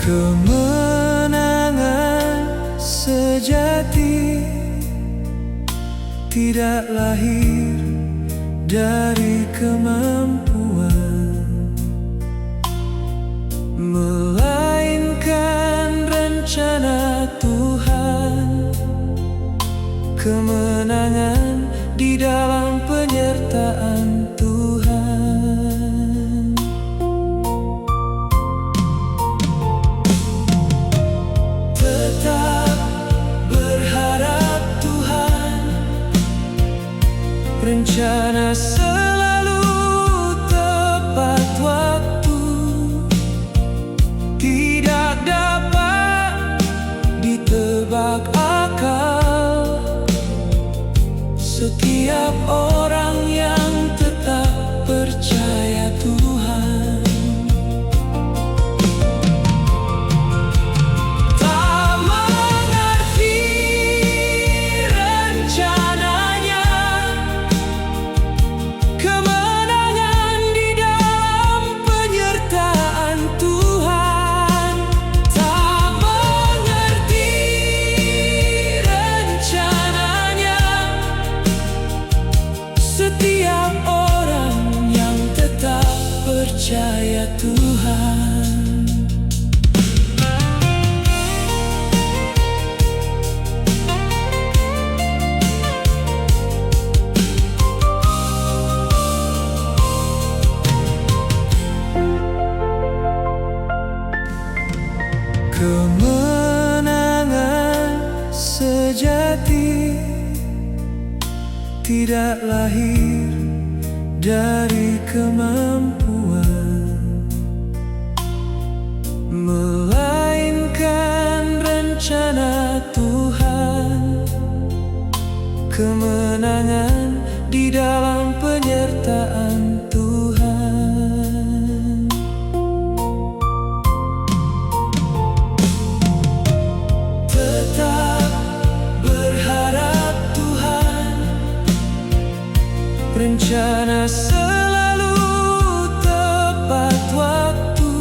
Kemenangan sejati tidak lahir dari kemampuan, melainkan rencana Tuhan. Kemenangan di dalam penyertaan Tuhan. Tetap berharap Tuhan, rencana selalu tepat waktu, tidak dapat ditebak akal. Setiap orang yang tetap percaya Tuhan tak mengerti rencananya. Kemenangan di dalam penyertaan Tuhan. Tak mengerti rencananya. Setiap orang yang tetap percaya Tuhan. Kemenangan sejati tidak lahir dari kemampuan, melainkan rencana Tuhan. Kemenangan di dalam penyertaan Tuhan. Tetap berharap Tuhan, rencana selalu tepat waktu,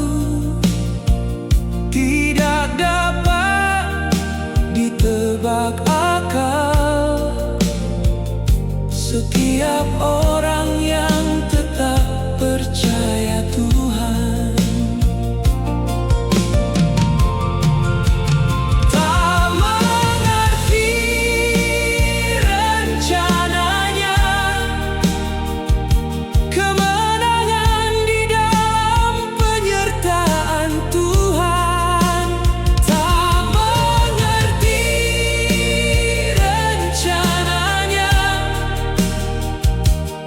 tidak dapat ditebak akal. Setiap orang yang tetap percaya Tuhan tak mengerti rencananya. Kemenangan di dalam penyertaan Tuhan. Tak mengerti rencananya.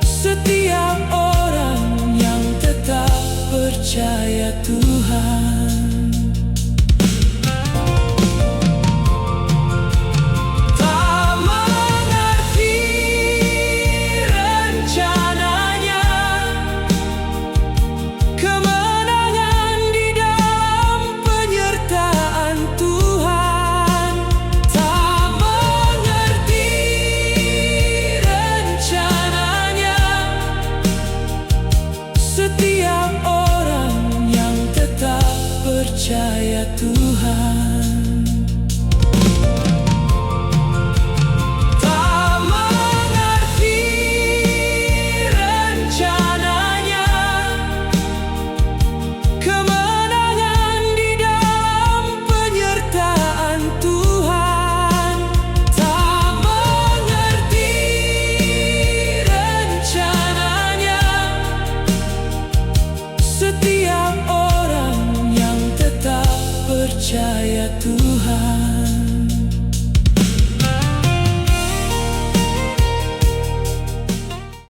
Setiap orang yang tetap percaya Tuhan.